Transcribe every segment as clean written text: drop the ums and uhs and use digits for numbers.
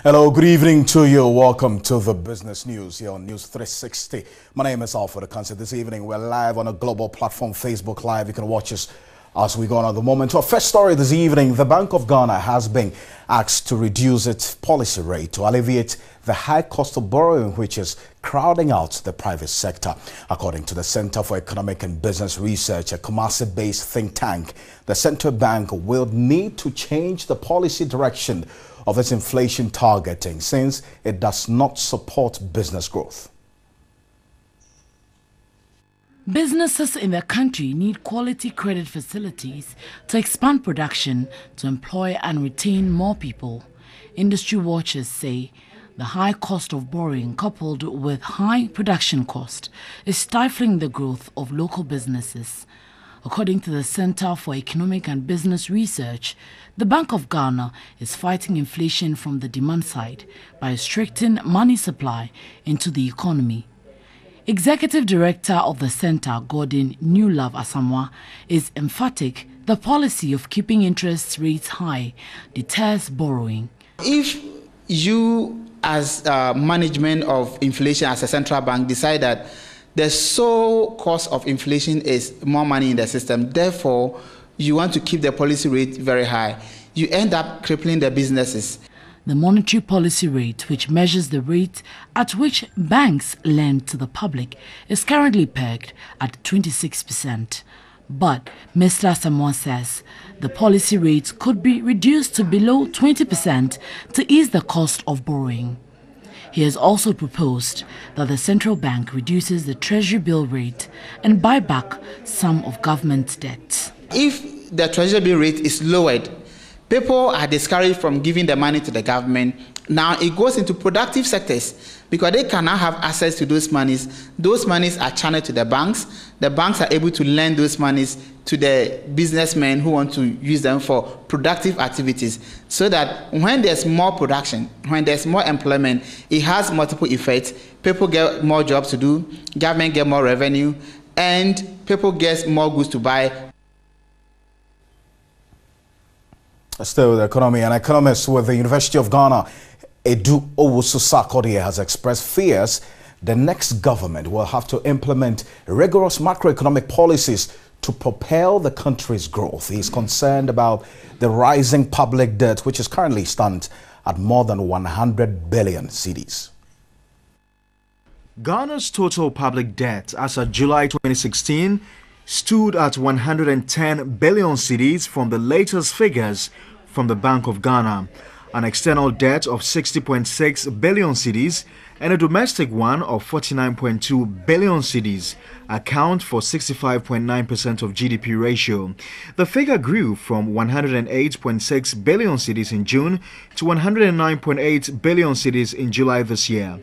Hello, good evening to you. Welcome to the business news here on News 360. My name is Alfred Akansi. This evening we're live on a global platform, Facebook Live. You can watch us as we go on at the moment. To our first story this evening, the Bank of Ghana has been asked to reduce its policy rate to alleviate the high cost of borrowing, which is crowding out the private sector. According to the Center for Economic and Business Research, a Kumasi-based think tank, the central bank will need to change the policy direction of its inflation targeting since it does not support business growth. Businesses in the country need quality credit facilities to expand production, to employ and retain more people. Industry watchers say the high cost of borrowing coupled with high production cost is stifling the growth of local businesses. According to the Center for Economic and Business Research, the Bank of Ghana is fighting inflation from the demand side by restricting money supply into the economy. Executive Director of the Center, Gordon Newlove Asamoah, is emphatic the policy of keeping interest rates high deters borrowing. If you, as management of inflation as a central bank, decide that the sole cause of inflation is more money in the system, therefore you want to keep the policy rate very high, you end up crippling the businesses. The monetary policy rate, which measures the rate at which banks lend to the public, is currently pegged at 26%. But Mr. Asamoah says the policy rate could be reduced to below 20% to ease the cost of borrowing. He has also proposed that the central bank reduces the treasury bill rate and buy back some of government debt. If the treasury bill rate is lowered, people are discouraged from giving the money to the government. Now it goes into productive sectors because they can now have access to those monies. Those monies are channeled to the banks. The banks are able to lend those monies to the businessmen who want to use them for productive activities, so that when there's more production, when there's more employment, it has multiple effects. People get more jobs to do, government get more revenue, and people get more goods to buy. Still with the economy, an economist with the University of Ghana, Edu Owusu-Sarkodie, has expressed fears the next government will have to implement rigorous macroeconomic policies to propel the country's growth. He is concerned about the rising public debt, which is currently stands at more than 100 billion cedis. Ghana's total public debt as of July 2016 stood at 110 billion cedis from the latest figures from the Bank of Ghana. An external debt of 60.6 billion cedis and a domestic one of 49.2 billion cedis account for 65.9% of GDP ratio. The figure grew from 108.6 billion cedis in June to 109.8 billion cedis in July this year.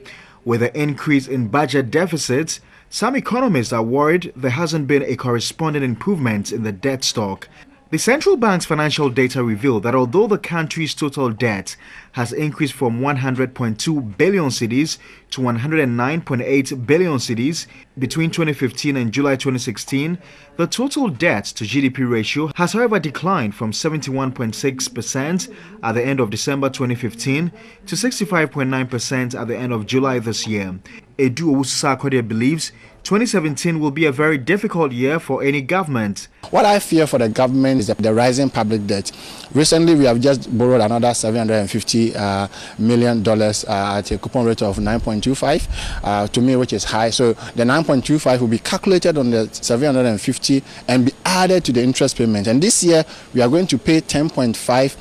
With the increase in budget deficits, some economists are worried there hasn't been a corresponding improvement in the debt stock. The central bank's financial data revealed that although the country's total debt has increased from 100.2 billion cedis to 109.8 billion cedis between 2015 and July 2016, the total debt to GDP ratio has however declined from 71.6% at the end of December 2015 to 65.9% at the end of July this year. Edu Owusu-Sarkodie believes 2017 will be a very difficult year for any government. What I fear for the government is the rising public debt. Recently, we have just borrowed another $750 million at a coupon rate of 9.25, to me, which is high. So the 9.25 will be calculated on the 750 and be added to the interest payment. And this year, we are going to pay 10.5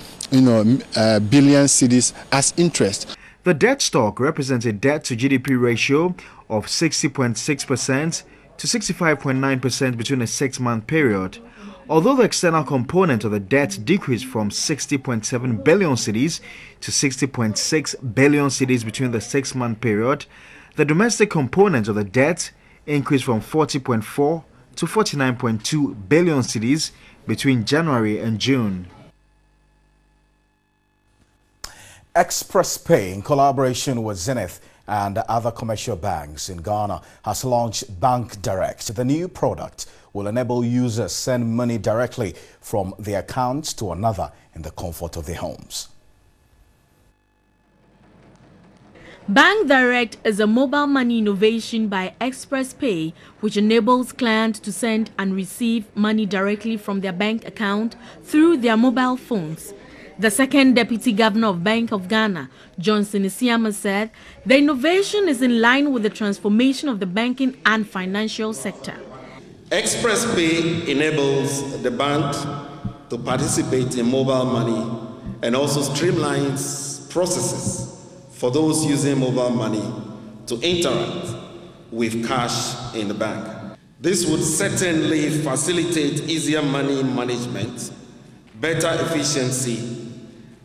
billion cedis as interest. The debt stock represents a debt to GDP ratio of 60.6% to 65.9% between a 6-month period. Although the external component of the debt decreased from 60.7 billion cedis to 60.6 billion cedis between the 6-month period, the domestic component of the debt increased from 40.4 to 49.2 billion cedis between January and June. Express Pay, in collaboration with Zenith and other commercial banks in Ghana, has launched Bank Direct. The new product will enable users send money directly from their accounts to another in the comfort of their homes. Bank Direct is a mobile money innovation by Express Pay, which enables clients to send and receive money directly from their bank account through their mobile phones. The second Deputy Governor of Bank of Ghana, Johnson Isiama, said the innovation is in line with the transformation of the banking and financial sector. Express Pay enables the bank to participate in mobile money and also streamlines processes for those using mobile money to interact with cash in the bank. This would certainly facilitate easier money management, better efficiency,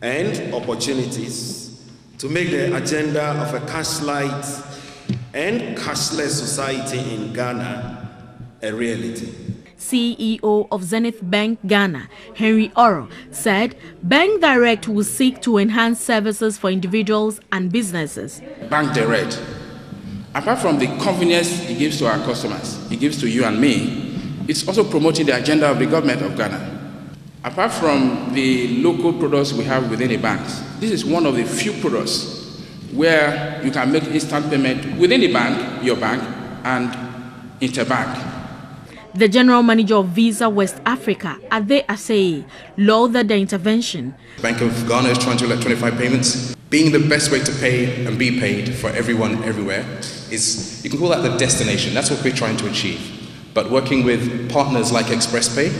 and opportunities to make the agenda of a cash-light and cashless society in Ghana a reality. CEO of Zenith Bank Ghana, Henry Oro, said Bank Direct will seek to enhance services for individuals and businesses. Bank Direct, apart from the convenience it gives to our customers, it gives to you and me, it's also promoting the agenda of the government of Ghana. Apart from the local products we have within the banks, this is one of the few products where you can make instant payment within the bank, your bank, and interbank. The general manager of Visa West Africa, Ade Aseye, lauded the intervention. Bank of Ghana is trying to electronify payments. Being the best way to pay and be paid for everyone everywhere is, you can call that the destination. That's what we're trying to achieve. But working with partners like Express Pay,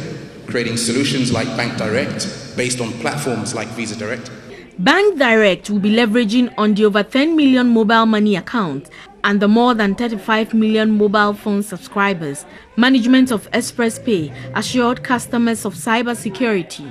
creating solutions like Bank Direct, based on platforms like Visa Direct. Bank Direct will be leveraging on the over 10 million mobile money accounts and the more than 35 million mobile phone subscribers. Management of Express Pay assured customers of cyber security.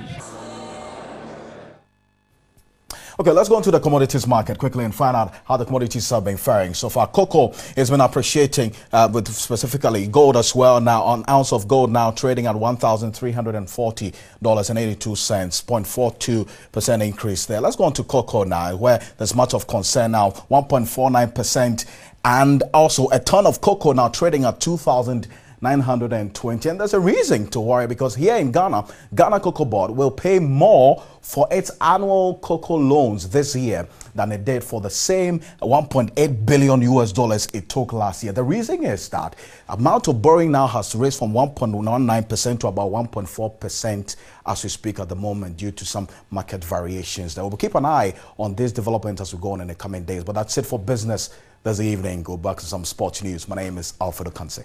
Okay, let's go into the commodities market quickly and find out how the commodities have been faring. So far, cocoa has been appreciating with specifically gold as well. Now, an ounce of gold now trading at $1,340.82, 0.42% increase there. Let's go on to cocoa now, where there's much of concern now, 1.49%. And also a ton of cocoa now trading at 2,920, and there's a reason to worry because here in Ghana, Ghana Cocoa Board will pay more for its annual cocoa loans this year than it did for the same $1.8 billion it took last year. The reason is that amount of borrowing now has raised from 1.19% to about 1.4% as we speak at the moment due to some market variations. We'll keep an eye on this development as we go on in the coming days. But that's it for business this evening. Go back to some sports news. My name is Alfredo Kanse.